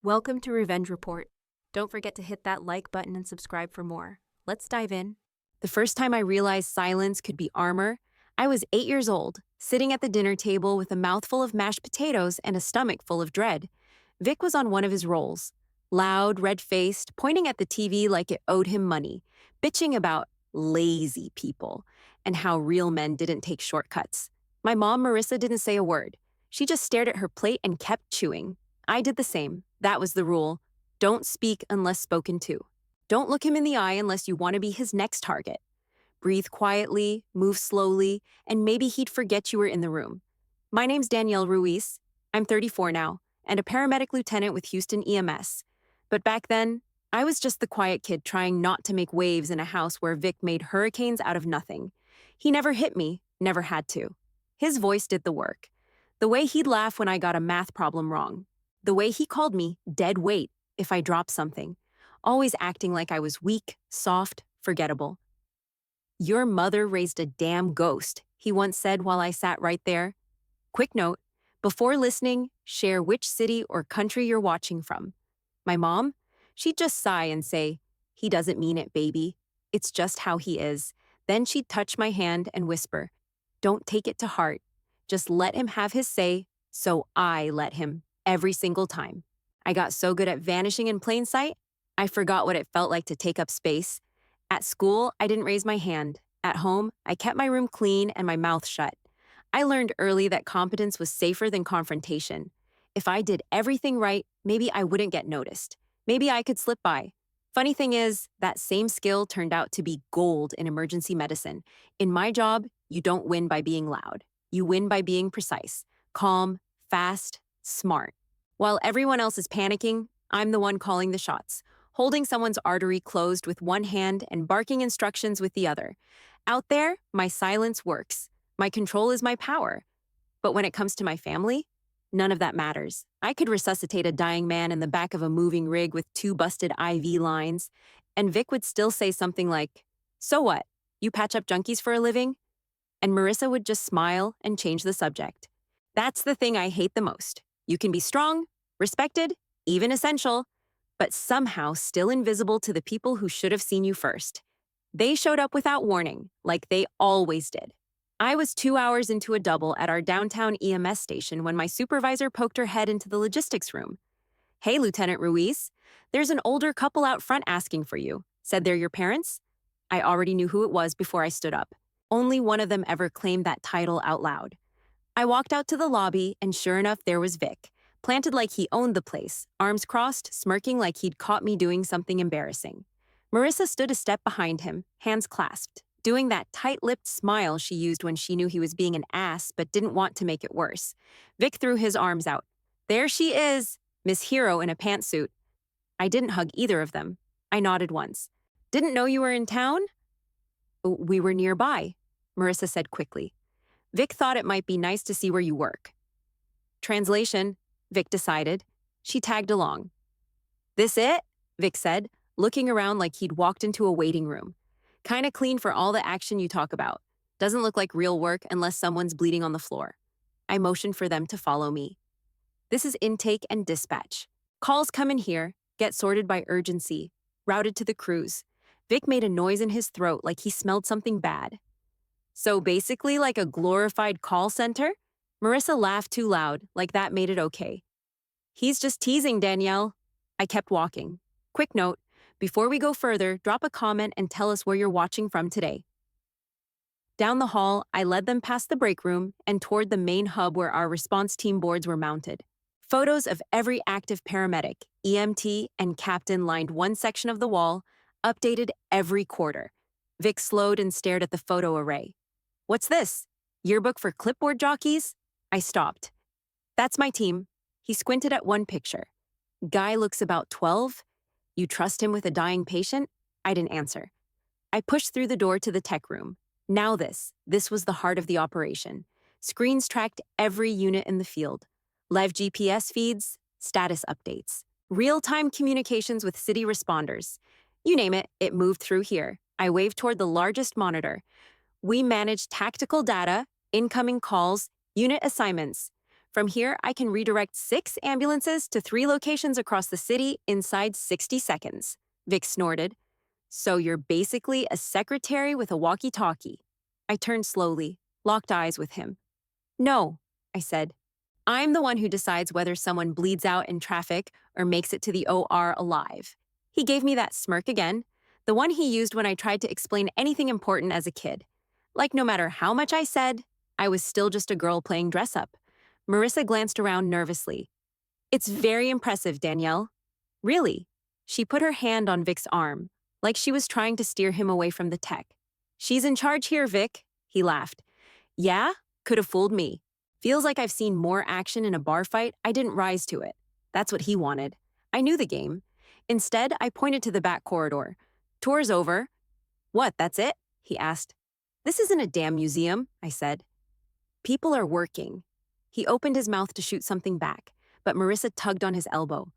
Welcome to Revenge Report. Don't forget to hit that like button and subscribe for more. Let's dive in. The first time I realized silence could be armor, I was 8 years old, sitting at the dinner table with a mouthful of mashed potatoes and a stomach full of dread. Vic was on one of his rolls, loud, red-faced, pointing at the TV like it owed him money, bitching about lazy people and how real men didn't take shortcuts. My mom, Marissa, didn't say a word. She just stared at her plate and kept chewing. I did the same. That was the rule. Don't speak unless spoken to. Don't look him in the eye unless you want to be his next target. Breathe quietly, move slowly, and maybe he'd forget you were in the room. My name's Danielle Ruiz. I'm 34 now, and a paramedic lieutenant with Houston EMS. But back then, I was just the quiet kid trying not to make waves in a house where Vic made hurricanes out of nothing. He never hit me, never had to. His voice did the work. The way he'd laugh when I got a math problem wrong. The way he called me dead weight if I dropped something, always acting like I was weak, soft, forgettable. "Your mother raised a damn ghost," he once said while I sat right there. Quick note, before listening, share which city or country you're watching from. My mom? She'd just sigh and say, "He doesn't mean it, baby. It's just how he is." Then she'd touch my hand and whisper, "Don't take it to heart. Just let him have his say," so I let him. Every single time. I got so good at vanishing in plain sight, I forgot what it felt like to take up space. At school, I didn't raise my hand. At home, I kept my room clean and my mouth shut. I learned early that competence was safer than confrontation. If I did everything right, maybe I wouldn't get noticed. Maybe I could slip by. Funny thing is, that same skill turned out to be gold in emergency medicine. In my job, you don't win by being loud. You win by being precise, calm, fast, smart. While everyone else is panicking, I'm the one calling the shots, holding someone's artery closed with one hand and barking instructions with the other. Out there, my silence works. My control is my power. But when it comes to my family, none of that matters. I could resuscitate a dying man in the back of a moving rig with 2 busted IV lines, and Vic would still say something like, "So what? You patch up junkies for a living?" And Marissa would just smile and change the subject. That's the thing I hate the most. You can be strong, respected, even essential, but somehow still invisible to the people who should have seen you first. They showed up without warning, like they always did. I was 2 hours into a double at our downtown EMS station when my supervisor poked her head into the logistics room. "Hey, Lieutenant Ruiz, there's an older couple out front asking for you. Said they're your parents?" I already knew who it was before I stood up. Only one of them ever claimed that title out loud. I walked out to the lobby, and sure enough, there was Vic, planted like he owned the place, arms crossed, smirking like he'd caught me doing something embarrassing. Marissa stood a step behind him, hands clasped, doing that tight-lipped smile she used when she knew he was being an ass but didn't want to make it worse. Vic threw his arms out. "There she is, Miss Hero in a pantsuit." I didn't hug either of them. I nodded once. "Didn't know you were in town?" "We were nearby," Marissa said quickly. "Vic thought it might be nice to see where you work." Translation, Vic decided. She tagged along. "This it?" Vic said, looking around like he'd walked into a waiting room. "Kinda clean for all the action you talk about. Doesn't look like real work unless someone's bleeding on the floor." I motioned for them to follow me. "This is intake and dispatch. Calls come in here, get sorted by urgency, routed to the crews." Vic made a noise in his throat like he smelled something bad. "So basically like a glorified call center?" Marissa laughed too loud, like that made it okay. "He's just teasing, Danielle." I kept walking. Quick note, before we go further, drop a comment and tell us where you're watching from today. Down the hall, I led them past the break room and toward the main hub where our response team boards were mounted. Photos of every active paramedic, EMT, and captain lined one section of the wall, updated every quarter. Vic slowed and stared at the photo array. "What's this? Yearbook for clipboard jockeys?" I stopped. "That's my team." He squinted at one picture. "Guy looks about 12. You trust him with a dying patient?" I didn't answer. I pushed through the door to the tech room. Now this was the heart of the operation. Screens tracked every unit in the field. Live GPS feeds, status updates, real-time communications with city responders. You name it, it moved through here. I waved toward the largest monitor. We managed tactical data, incoming calls, unit assignments. From here, I can redirect 6 ambulances to 3 locations across the city inside 60 seconds. Vic snorted. So you're basically a secretary with a walkie-talkie. I turned slowly, locked eyes with him. No, I said. I'm the one who decides whether someone bleeds out in traffic or makes it to the OR alive. He gave me that smirk again, the one he used when I tried to explain anything important as a kid. Like no matter how much I said, I was still just a girl playing dress-up. Marissa glanced around nervously. It's very impressive, Danielle. Really? She put her hand on Vic's arm, like she was trying to steer him away from the tech. She's in charge here, Vic, he laughed. Yeah? Could have fooled me. Feels like I've seen more action in a bar fight. I didn't rise to it. That's what he wanted. I knew the game. Instead, I pointed to the back corridor. Tour's over. What, that's it? He asked. This isn't a damn museum, I said. People are working. He opened his mouth to shoot something back, but Marissa tugged on his elbow.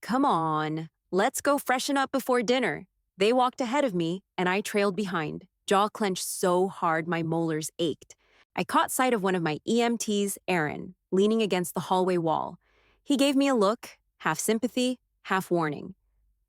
Come on, let's go freshen up before dinner. They walked ahead of me, and I trailed behind, jaw clenched so hard my molars ached. I caught sight of one of my EMTs, Aaron, leaning against the hallway wall. He gave me a look, half sympathy, half warning.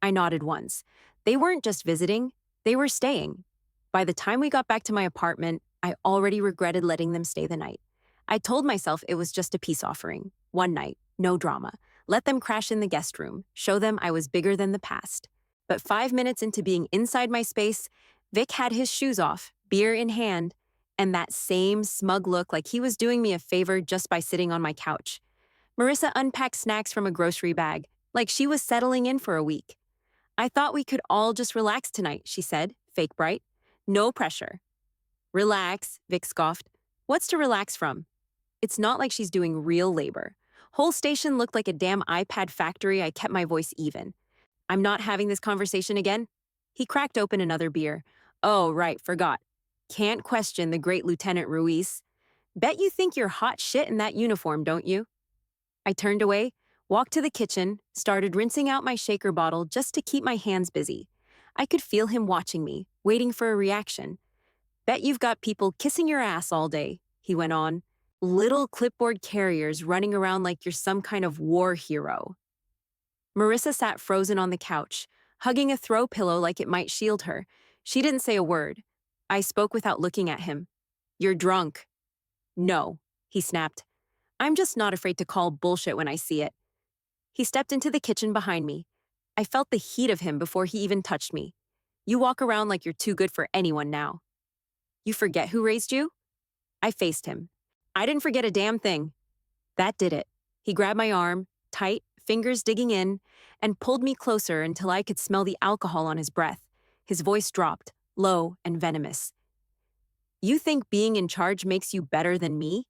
I nodded once. They weren't just visiting, they were staying. By the time we got back to my apartment, I already regretted letting them stay the night. I told myself it was just a peace offering. One night, no drama. Let them crash in the guest room, show them I was bigger than the past. But 5 minutes into being inside my space, Vic had his shoes off, beer in hand, and that same smug look like he was doing me a favor just by sitting on my couch. Marissa unpacked snacks from a grocery bag, like she was settling in for a week. I thought we could all just relax tonight, she said, fake bright. No pressure. Relax, Vic scoffed. What's to relax from? It's not like she's doing real labor. Whole station looked like a damn iPad factory. I kept my voice even. I'm not having this conversation again. He cracked open another beer. Oh, right, forgot. Can't question the great Lieutenant Ruiz. Bet you think you're hot shit in that uniform, don't you? I turned away, walked to the kitchen, started rinsing out my shaker bottle just to keep my hands busy. I could feel him watching me, waiting for a reaction. Bet you've got people kissing your ass all day, he went on. Little clipboard carriers running around like you're some kind of war hero. Marissa sat frozen on the couch, hugging a throw pillow like it might shield her. She didn't say a word. I spoke without looking at him. You're drunk. No, he snapped. I'm just not afraid to call bullshit when I see it. He stepped into the kitchen behind me. I felt the heat of him before he even touched me. You walk around like you're too good for anyone now. You forget who raised you? I faced him. I didn't forget a damn thing. That did it. He grabbed my arm, tight, fingers digging in, and pulled me closer until I could smell the alcohol on his breath. His voice dropped, low and venomous. You think being in charge makes you better than me?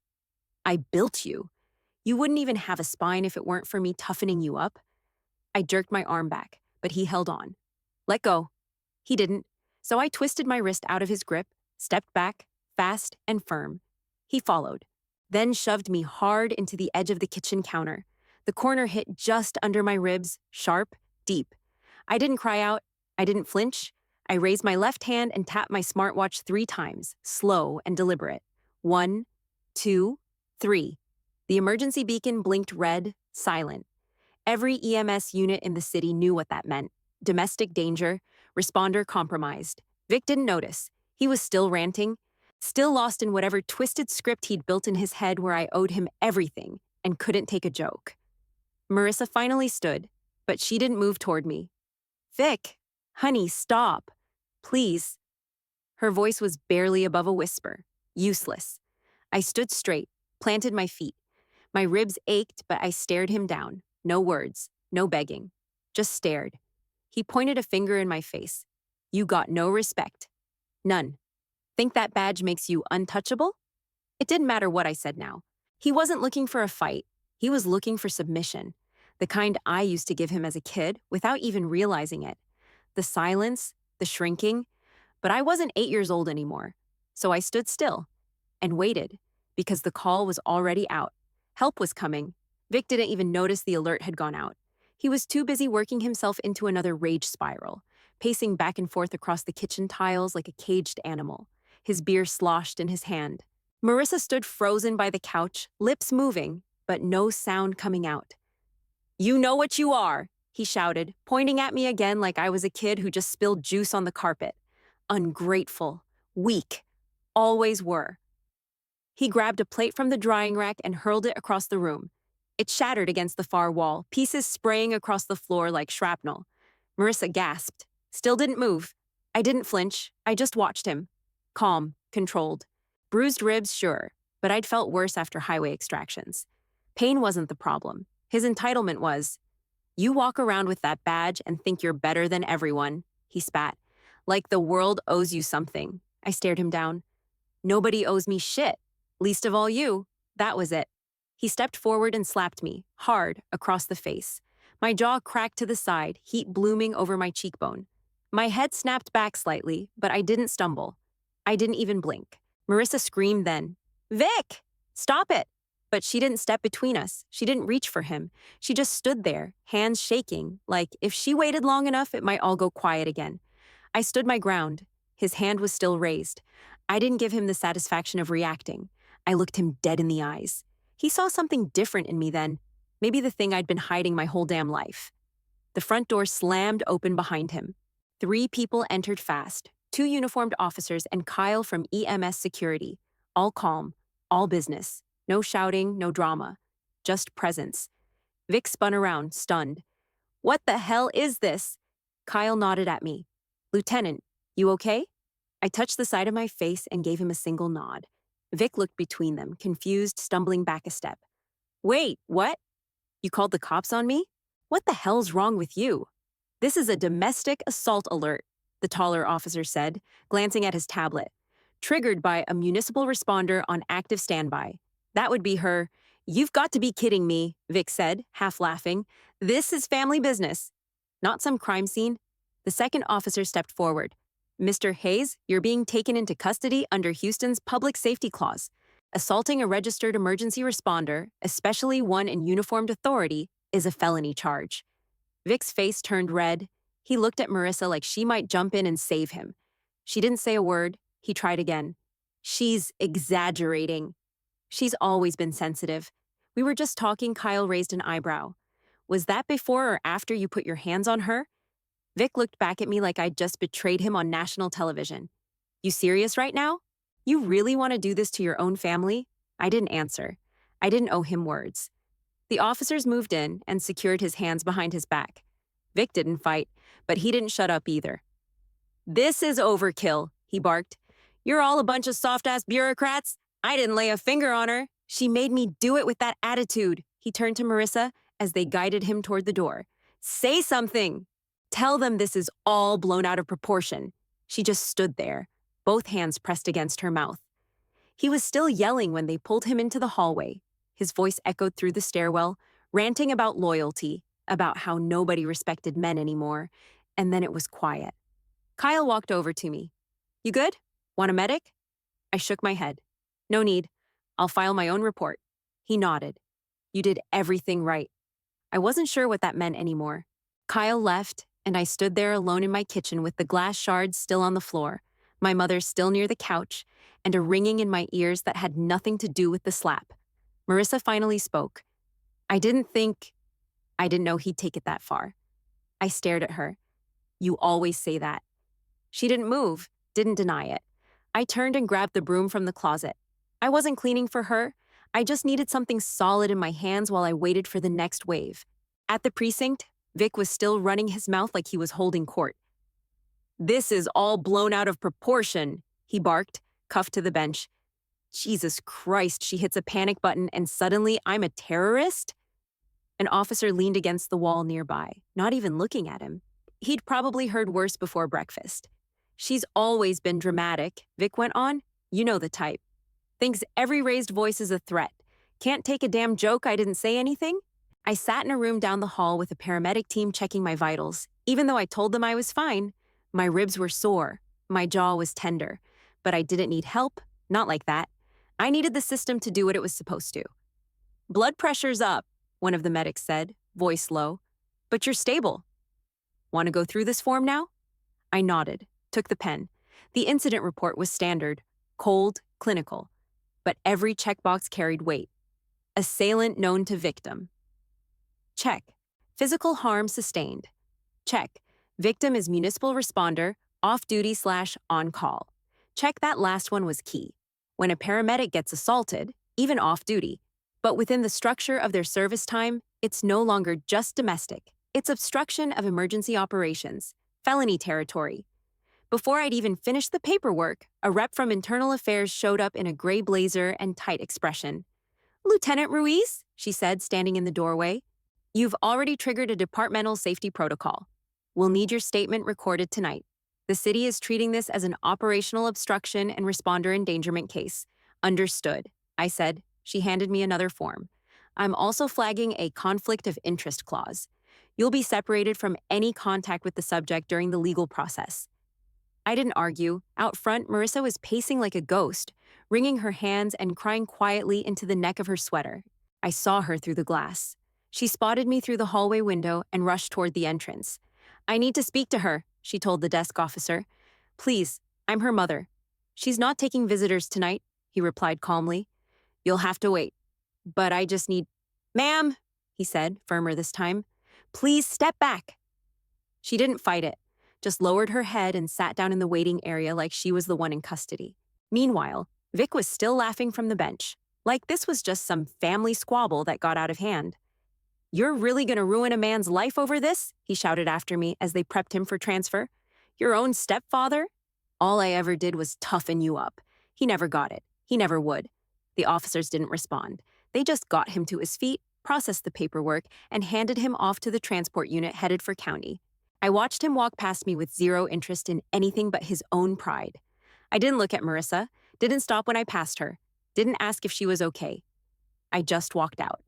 I built you. You wouldn't even have a spine if it weren't for me toughening you up. I jerked my arm back, but he held on. Let go. He didn't, so I twisted my wrist out of his grip, stepped back, fast and firm. He followed, then shoved me hard into the edge of the kitchen counter. The corner hit just under my ribs, sharp, deep. I didn't cry out. I didn't flinch. I raised my left hand and tapped my smartwatch 3 times, slow and deliberate. 1, 2, 3. The emergency beacon blinked red, silent. Every EMS unit in the city knew what that meant. Domestic danger, responder compromised. Vic didn't notice. He was still ranting, still lost in whatever twisted script he'd built in his head where I owed him everything and couldn't take a joke. Marissa finally stood, but she didn't move toward me. Vic, honey, stop. Please. Her voice was barely above a whisper. Useless. I stood straight, planted my feet. My ribs ached, but I stared him down. No words, no begging. Just stared. He pointed a finger in my face. You got no respect. None. Think that badge makes you untouchable? It didn't matter what I said now. He wasn't looking for a fight. He was looking for submission. The kind I used to give him as a kid without even realizing it. The silence, the shrinking. But I wasn't 8 years old anymore. So I stood still and waited because the call was already out. Help was coming. Vic didn't even notice the alert had gone out. He was too busy working himself into another rage spiral, pacing back and forth across the kitchen tiles like a caged animal. His beer sloshed in his hand. Marissa stood frozen by the couch, lips moving, but no sound coming out. "You know what you are," he shouted, pointing at me again like I was a kid who just spilled juice on the carpet. Ungrateful, weak, always were. He grabbed a plate from the drying rack and hurled it across the room. It shattered against the far wall, pieces spraying across the floor like shrapnel. Marissa gasped, still didn't move. I didn't flinch, I just watched him. Calm, controlled. Bruised ribs, sure, but I'd felt worse after highway extractions. Pain wasn't the problem. His entitlement was. "You walk around with that badge and think you're better than everyone," he spat. "Like the world owes you something." I stared him down. "Nobody owes me shit. Least of all you." That was it. He stepped forward and slapped me, hard, across the face. My jaw cracked to the side, heat blooming over my cheekbone. My head snapped back slightly, but I didn't stumble. I didn't even blink. Marissa screamed then, "Vic! Stop it!" But she didn't step between us. She didn't reach for him. She just stood there, hands shaking, like if she waited long enough, it might all go quiet again. I stood my ground. His hand was still raised. I didn't give him the satisfaction of reacting. I looked him dead in the eyes. He saw something different in me then, maybe the thing I'd been hiding my whole damn life. The front door slammed open behind him. 3 people entered fast, 2 uniformed officers and Kyle from EMS security. All calm, all business. No shouting, no drama. Just presence. Vic spun around, stunned. "What the hell is this?" Kyle nodded at me. "Lieutenant, you okay?" I touched the side of my face and gave him a single nod. Vic looked between them, confused, stumbling back a step. "Wait, what? You called the cops on me? What the hell's wrong with you?" "This is a domestic assault alert," the taller officer said, glancing at his tablet. "Triggered by a municipal responder on active standby. That would be her." "You've got to be kidding me," Vic said, half laughing. "This is family business." "Not some crime scene." The second officer stepped forward. "Mr. Hayes, you're being taken into custody under Houston's public safety clause. Assaulting a registered emergency responder, especially one in uniformed authority, is a felony charge." Vic's face turned red. He looked at Marissa like she might jump in and save him. She didn't say a word. He tried again. "She's exaggerating." "She's always been sensitive. We were just talking." Kyle raised an eyebrow. "Was that before or after you put your hands on her?" Vic looked back at me like I'd just betrayed him on national television. "You serious right now? You really want to do this to your own family?" I didn't answer. I didn't owe him words. The officers moved in and secured his hands behind his back. Vic didn't fight, but he didn't shut up either. "This is overkill," he barked. "You're all a bunch of soft-ass bureaucrats. I didn't lay a finger on her. She made me do it with that attitude." He turned to Marissa as they guided him toward the door. "Say something. Tell them this is all blown out of proportion." She just stood there, both hands pressed against her mouth. He was still yelling when they pulled him into the hallway. His voice echoed through the stairwell, ranting about loyalty, about how nobody respected men anymore, and then it was quiet. Kyle walked over to me. "You good? Want a medic?" I shook my head. "No need. I'll file my own report." He nodded. "You did everything right." I wasn't sure what that meant anymore. Kyle left, and I stood there alone in my kitchen with the glass shards still on the floor, my mother still near the couch, and a ringing in my ears that had nothing to do with the slap. Marissa finally spoke. I didn't know he'd take it that far. I stared at her. "You always say that." She didn't move, didn't deny it. I turned and grabbed the broom from the closet. I wasn't cleaning for her. I just needed something solid in my hands while I waited for the next wave. At the precinct, Vic was still running his mouth like he was holding court. "This is all blown out of proportion," he barked, cuffed to the bench. Jesus Christ, she hits a panic button and suddenly I'm a terrorist? An officer leaned against the wall nearby, not even looking at him. He'd probably heard worse before breakfast. "She's always been dramatic," Vic went on. "You know the type. Thinks every raised voice is a threat. Can't take a damn joke I didn't say anything?" I sat in a room down the hall with a paramedic team checking my vitals. Even though I told them I was fine, my ribs were sore, my jaw was tender. But I didn't need help, not like that. I needed the system to do what it was supposed to. "Blood pressure's up," one of the medics said, voice low. "But you're stable." "Want to go through this form now?" I nodded, took the pen. The incident report was standard, cold, clinical. But every checkbox carried weight. Assailant known to victim. Check. Physical harm sustained. Check. Victim is municipal responder, off-duty/on-call. Check that last one was key. When a paramedic gets assaulted, even off-duty, but within the structure of their service time, it's no longer just domestic. It's obstruction of emergency operations, felony territory. Before I'd even finished the paperwork, a rep from Internal Affairs showed up in a gray blazer and tight expression. "Lieutenant Ruiz," she said, standing in the doorway, "you've already triggered a departmental safety protocol. We'll need your statement recorded tonight. The city is treating this as an operational obstruction and responder endangerment case." "Understood," I said. She handed me another form. "I'm also flagging a conflict of interest clause. You'll be separated from any contact with the subject during the legal process." I didn't argue. Out front, Marissa was pacing like a ghost, wringing her hands and crying quietly into the neck of her sweater. I saw her through the glass. She spotted me through the hallway window and rushed toward the entrance. "I need to speak to her," she told the desk officer. "Please, I'm her mother." "She's not taking visitors tonight," he replied calmly. "You'll have to wait. But I just need—" "Ma'am," he said, firmer this time, "please step back." She didn't fight it, just lowered her head and sat down in the waiting area like she was the one in custody. Meanwhile, Vic was still laughing from the bench, like this was just some family squabble that got out of hand. "You're really gonna ruin a man's life over this?" he shouted after me as they prepped him for transfer. "Your own stepfather? All I ever did was toughen you up." He never got it. He never would. The officers didn't respond. They just got him to his feet, processed the paperwork, and handed him off to the transport unit headed for county. I watched him walk past me with zero interest in anything but his own pride. I didn't look at Marissa, didn't stop when I passed her, didn't ask if she was okay. I just walked out.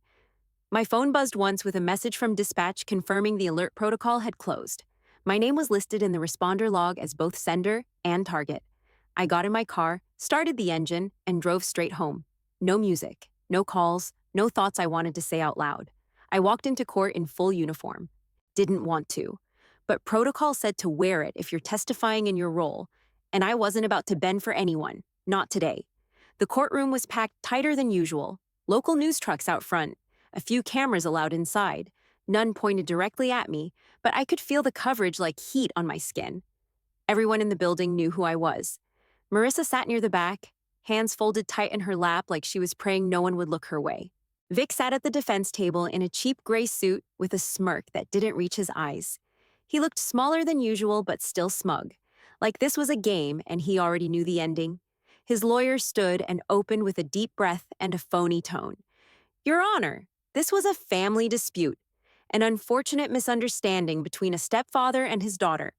My phone buzzed once with a message from dispatch confirming the alert protocol had closed. My name was listed in the responder log as both sender and target. I got in my car, started the engine, and drove straight home. No music, no calls, no thoughts I wanted to say out loud. I walked into court in full uniform. Didn't want to. But protocol said to wear it if you're testifying in your role, and I wasn't about to bend for anyone, not today. The courtroom was packed tighter than usual, local news trucks out front, a few cameras allowed inside, none pointed directly at me, but I could feel the coverage like heat on my skin. Everyone in the building knew who I was. Marissa sat near the back, hands folded tight in her lap like she was praying no one would look her way. Vic sat at the defense table in a cheap gray suit with a smirk that didn't reach his eyes. He looked smaller than usual but still smug, like this was a game and he already knew the ending. His lawyer stood and opened with a deep breath and a phony tone. "Your Honor, this was a family dispute, an unfortunate misunderstanding between a stepfather and his daughter.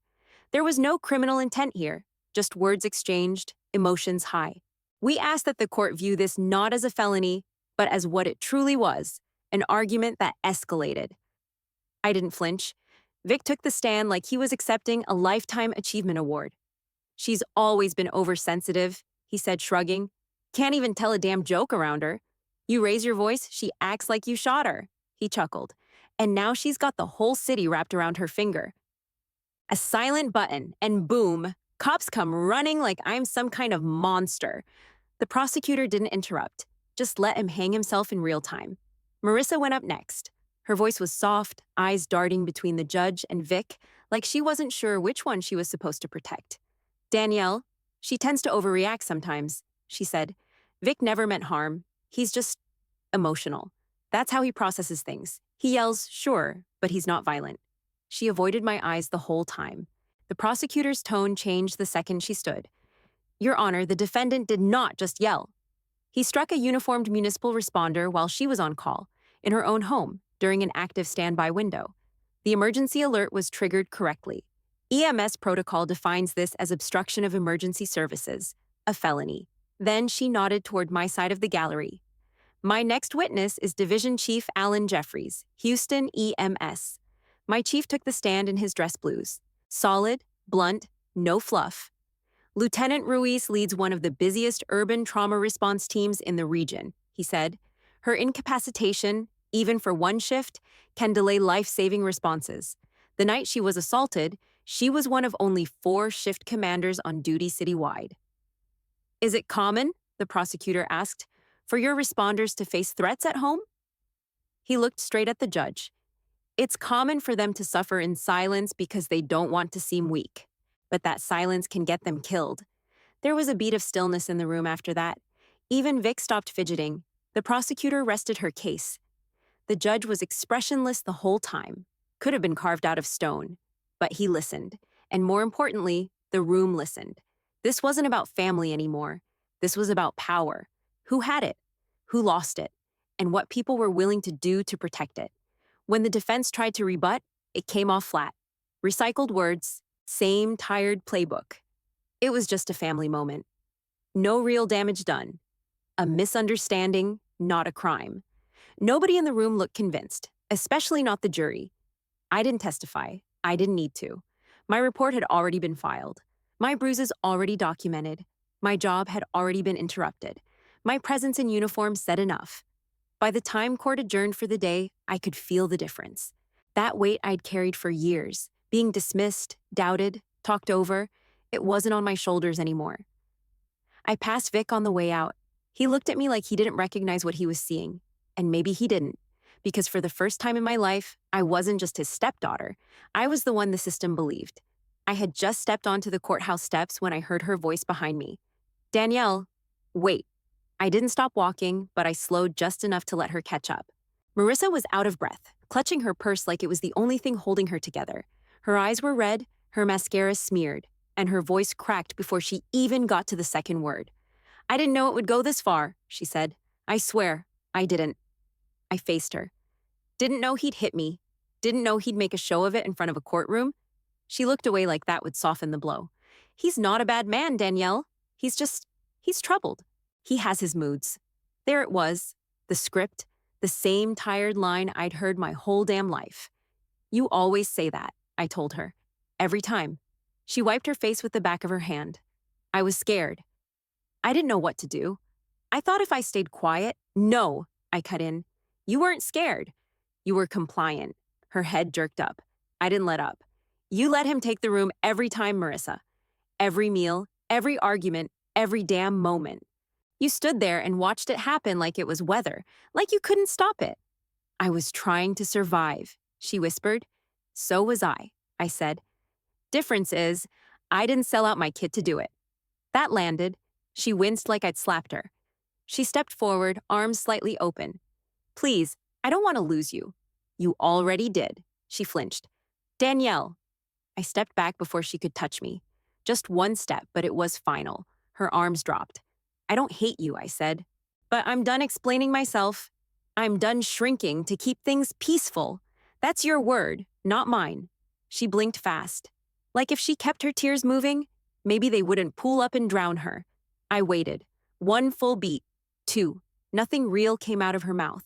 There was no criminal intent here, just words exchanged, emotions high. We ask that the court view this not as a felony, but as what it truly was, an argument that escalated." I didn't flinch. Vic took the stand like he was accepting a Lifetime Achievement Award. "She's always been oversensitive," he said, shrugging. "Can't even tell a damn joke around her. You raise your voice, she acts like you shot her." He chuckled. "And now she's got the whole city wrapped around her finger. A silent button, and boom, cops come running like I'm some kind of monster." The prosecutor didn't interrupt, just let him hang himself in real time. Marissa went up next. Her voice was soft, eyes darting between the judge and Vic, like she wasn't sure which one she was supposed to protect. "Danielle, she tends to overreact sometimes," she said. "Vic never meant harm. He's just emotional. That's how he processes things. He yells, sure, but he's not violent." She avoided my eyes the whole time. The prosecutor's tone changed the second she stood. "Your Honor, the defendant did not just yell. He struck a uniformed municipal responder while she was on call, in her own home, during an active standby window. The emergency alert was triggered correctly. EMS protocol defines this as obstruction of emergency services, a felony." Then she nodded toward my side of the gallery. "My next witness is Division Chief Alan Jeffries, Houston EMS." My chief took the stand in his dress blues. Solid, blunt, no fluff. "Lieutenant Ruiz leads one of the busiest urban trauma response teams in the region," he said. "Her incapacitation, even for one shift, can delay life-saving responses. The night she was assaulted, she was one of only 4 shift commanders on duty citywide." "Is it common?" the prosecutor asked. For your responders to face threats at home? He looked straight at the judge. It's common for them to suffer in silence because they don't want to seem weak. But that silence can get them killed. There was a beat of stillness in the room after that. Even Vic stopped fidgeting. The prosecutor rested her case. The judge was expressionless the whole time. Could have been carved out of stone. But he listened. And more importantly, the room listened. This wasn't about family anymore. This was about power. Who had it? Who lost it? And what people were willing to do to protect it. When the defense tried to rebut, it came off flat. Recycled words, same tired playbook. It was just a family moment. No real damage done. A misunderstanding, not a crime. Nobody in the room looked convinced, especially not the jury. I didn't testify. I didn't need to. My report had already been filed. My bruises already documented. My job had already been interrupted. My presence in uniform said enough. By the time court adjourned for the day, I could feel the difference. That weight I'd carried for years, being dismissed, doubted, talked over, it wasn't on my shoulders anymore. I passed Vic on the way out. He looked at me like he didn't recognize what he was seeing. And maybe he didn't, because for the first time in my life, I wasn't just his stepdaughter. I was the one the system believed. I had just stepped onto the courthouse steps when I heard her voice behind me. Danielle, wait. I didn't stop walking, but I slowed just enough to let her catch up. Marissa was out of breath, clutching her purse like it was the only thing holding her together. Her eyes were red, her mascara smeared, and her voice cracked before she even got to the second word. I didn't know it would go this far, she said. I swear, I didn't. I faced her. Didn't know he'd hit me. Didn't know he'd make a show of it in front of a courtroom. She looked away like that would soften the blow. He's not a bad man, Danielle. He's troubled. He has his moods. There it was, the script, the same tired line I'd heard my whole damn life. You always say that, I told her. Every time. She wiped her face with the back of her hand. I was scared. I didn't know what to do. I thought if I stayed quiet, no, I cut in. You weren't scared. You were compliant. Her head jerked up. I didn't let up. You let him take the room every time, Marissa. Every meal, every argument, every damn moment. You stood there and watched it happen like it was weather, like you couldn't stop it. I was trying to survive, she whispered. So was I said. Difference is, I didn't sell out my kid to do it. That landed. She winced like I'd slapped her. She stepped forward, arms slightly open. Please, I don't want to lose you. You already did. She flinched. Danielle. I stepped back before she could touch me. Just one step, but it was final. Her arms dropped. I don't hate you, I said. But I'm done explaining myself. I'm done shrinking to keep things peaceful. That's your word, not mine. She blinked fast. Like if she kept her tears moving, maybe they wouldn't pool up and drown her. I waited. 1 full beat. 2. Nothing real came out of her mouth.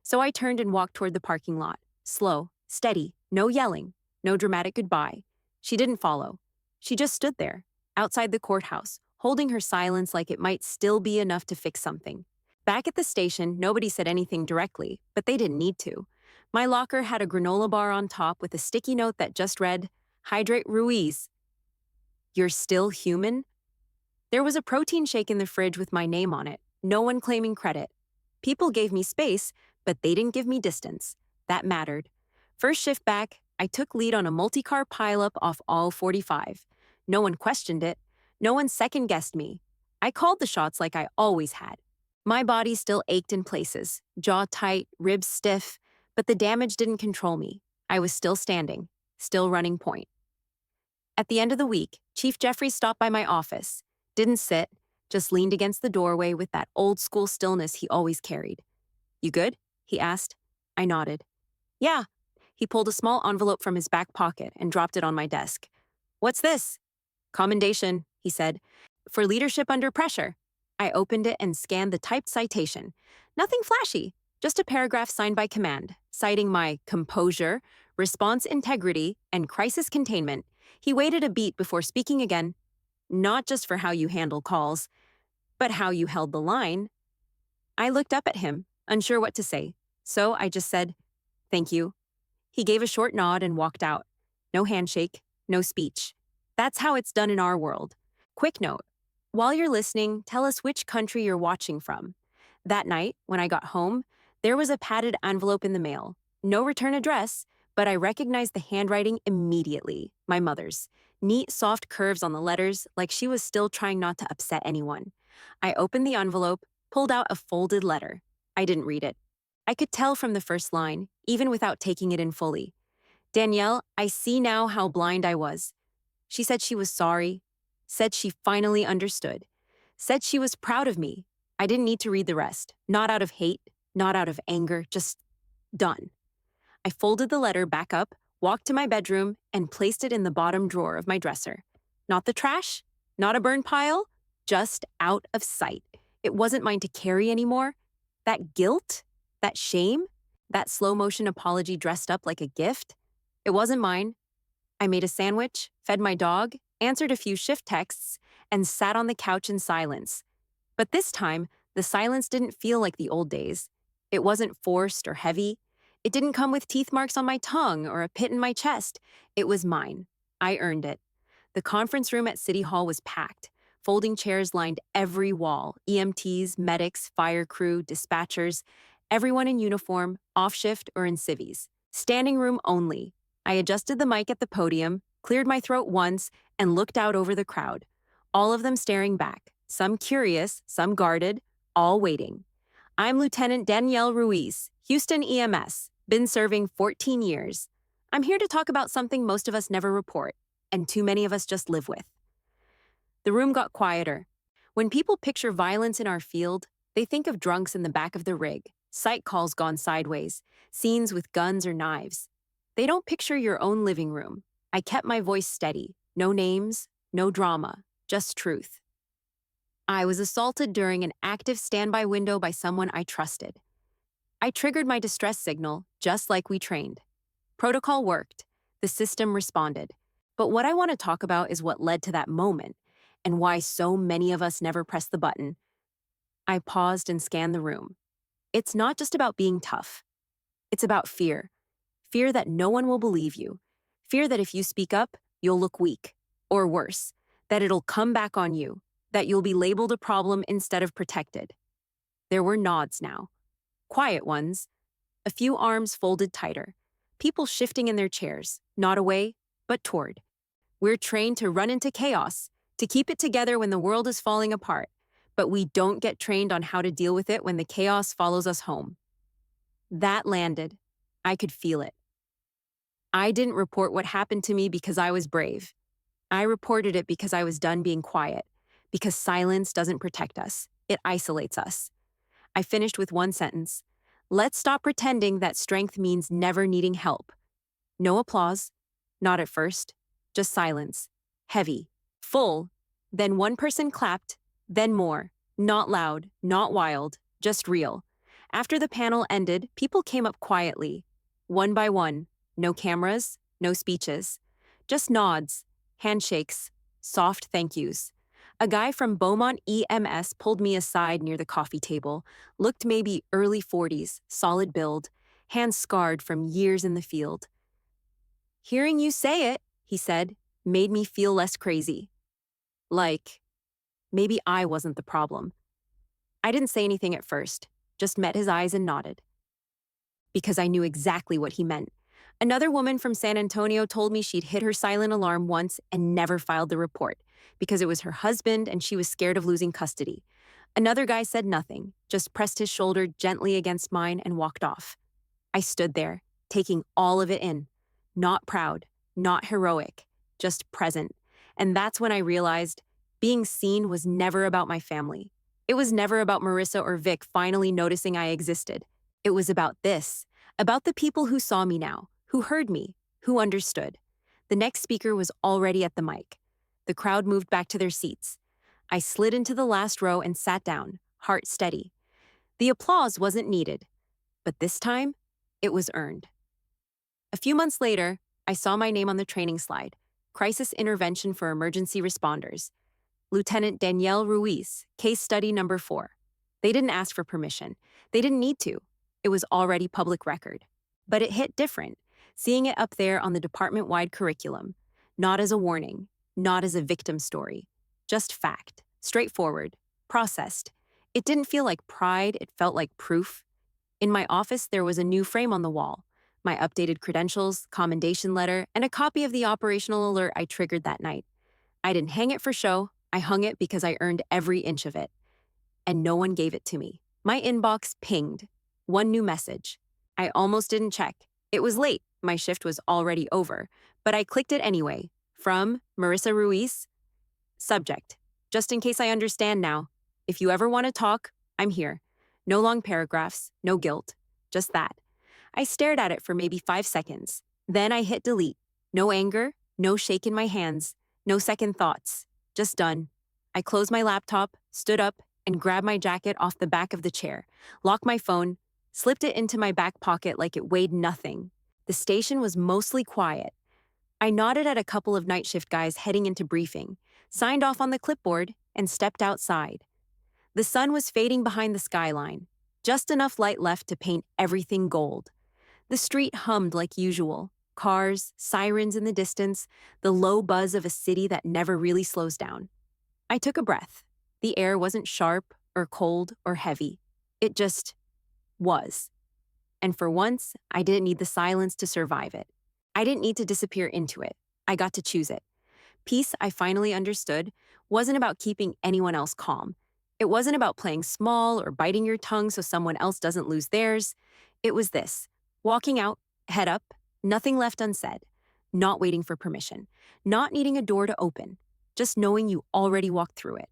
So I turned and walked toward the parking lot. Slow, steady, no yelling, no dramatic goodbye. She didn't follow. She just stood there, outside the courthouse, holding her silence like it might still be enough to fix something. Back at the station, nobody said anything directly, but they didn't need to. My locker had a granola bar on top with a sticky note that just read, Hydrate Ruiz. You're still human? There was a protein shake in the fridge with my name on it, no one claiming credit. People gave me space, but they didn't give me distance. That mattered. First shift back, I took lead on a multi-car pileup off all 45. No one questioned it. No one second-guessed me. I called the shots like I always had. My body still ached in places, jaw tight, ribs stiff, but the damage didn't control me. I was still standing, still running point. At the end of the week, Chief Jeffries stopped by my office. Didn't sit, just leaned against the doorway with that old-school stillness he always carried. You good? He asked. I nodded. Yeah. He pulled a small envelope from his back pocket and dropped it on my desk. What's this? Commendation, he said. For leadership under pressure. I opened it and scanned the typed citation. Nothing flashy, just a paragraph signed by command, citing my composure, response integrity, and crisis containment. He waited a beat before speaking again. Not just for how you handle calls, but how you held the line. I looked up at him, unsure what to say, so I just said, thank you. He gave a short nod and walked out. No handshake, no speech. That's how it's done in our world. Quick note. While you're listening, tell us which country you're watching from. That night, when I got home, there was a padded envelope in the mail. No return address, but I recognized the handwriting immediately, my mother's. Neat, soft curves on the letters, like she was still trying not to upset anyone. I opened the envelope, pulled out a folded letter. I didn't read it. I could tell from the first line, even without taking it in fully. Danielle, I see now how blind I was. She said she was sorry, said she finally understood, said she was proud of me. I didn't need to read the rest. Not out of hate, not out of anger, just done. I folded the letter back up, walked to my bedroom, and placed it in the bottom drawer of my dresser. Not the trash, not a burn pile, just out of sight. It wasn't mine to carry anymore. That guilt, that shame, that slow motion apology dressed up like a gift, it wasn't mine. I made a sandwich, fed my dog, answered a few shift texts, and sat on the couch in silence. But this time, the silence didn't feel like the old days. It wasn't forced or heavy. It didn't come with teeth marks on my tongue or a pit in my chest. It was mine. I earned it. The conference room at City Hall was packed. Folding chairs lined every wall. EMTs, medics, fire crew, dispatchers, everyone in uniform, off shift or in civvies. Standing room only. I adjusted the mic at the podium, cleared my throat once, and looked out over the crowd. All of them staring back, some curious, some guarded, all waiting. I'm Lieutenant Danielle Ruiz, Houston EMS, been serving 14 years. I'm here to talk about something most of us never report, and too many of us just live with. The room got quieter. When people picture violence in our field, they think of drunks in the back of the rig, psych calls gone sideways, scenes with guns or knives. They don't picture your own living room. I kept my voice steady. No names, no drama, just truth. I was assaulted during an active standby window by someone I trusted. I triggered my distress signal, just like we trained. Protocol worked. The system responded. But what I want to talk about is what led to that moment, and why so many of us never press the button. I paused and scanned the room. It's not just about being tough. It's about fear. Fear that no one will believe you. Fear that if you speak up, you'll look weak. Or worse, that it'll come back on you. That you'll be labeled a problem instead of protected. There were nods now. Quiet ones. A few arms folded tighter. People shifting in their chairs, not away, but toward. We're trained to run into chaos, to keep it together when the world is falling apart, but we don't get trained on how to deal with it when the chaos follows us home. That landed. I could feel it. I didn't report what happened to me because I was brave. I reported it because I was done being quiet, because silence doesn't protect us. It isolates us. I finished with one sentence. Let's stop pretending that strength means never needing help. No applause. Not at first. Just silence. Heavy. Full. Then one person clapped. Then more. Not loud. Not wild. Just real. After the panel ended, people came up quietly. One by one. No cameras. No speeches. Just nods. Handshakes. Soft thank yous. A guy from Beaumont EMS pulled me aside near the coffee table, looked maybe early 40s, solid build, hands scarred from years in the field. Hearing you say it, he said, made me feel less crazy. Like, maybe I wasn't the problem. I didn't say anything at first, just met his eyes and nodded. Because I knew exactly what he meant. Another woman from San Antonio told me she'd hit her silent alarm once and never filed the report because it was her husband and she was scared of losing custody. Another guy said nothing, just pressed his shoulder gently against mine and walked off. I stood there, taking all of it in. Not proud, not heroic, just present. And that's when I realized being seen was never about my family. It was never about Marissa or Vic finally noticing I existed. It was about this, about the people who saw me now, who heard me, who understood. The next speaker was already at the mic. The crowd moved back to their seats. I slid into the last row and sat down, heart steady. The applause wasn't needed, but this time, it was earned. A few months later, I saw my name on the training slide, Crisis Intervention for Emergency Responders. Lieutenant Danielle Ruiz, Case Study Number 4. They didn't ask for permission. They didn't need to. It was already public record. But it hit different, seeing it up there on the department-wide curriculum. Not as a warning, not as a victim story. Just fact, straightforward, processed. It didn't feel like pride, it felt like proof. In my office, there was a new frame on the wall, my updated credentials, commendation letter, and a copy of the operational alert I triggered that night. I didn't hang it for show, I hung it because I earned every inch of it. And no one gave it to me. My inbox pinged. One new message. I almost didn't check. It was late. My shift was already over. But I clicked it anyway. From Marissa Ruiz. Subject. Just in case I understand now. If you ever want to talk, I'm here. No long paragraphs, no guilt. Just that. I stared at it for maybe 5 seconds. Then I hit delete. No anger, no shake in my hands, no second thoughts. Just done. I closed my laptop, stood up, and grabbed my jacket off the back of the chair, locked my phone, slipped it into my back pocket like it weighed nothing. The station was mostly quiet. I nodded at a couple of night shift guys heading into briefing, signed off on the clipboard, and stepped outside. The sun was fading behind the skyline, just enough light left to paint everything gold. The street hummed like usual. Cars, sirens in the distance, the low buzz of a city that never really slows down. I took a breath. The air wasn't sharp or cold or heavy. It just was. And for once, I didn't need the silence to survive it. I didn't need to disappear into it. I got to choose it. Peace, I finally understood, wasn't about keeping anyone else calm. It wasn't about playing small or biting your tongue so someone else doesn't lose theirs. It was this: walking out, head up, nothing left unsaid, not waiting for permission, not needing a door to open, just knowing you already walked through it.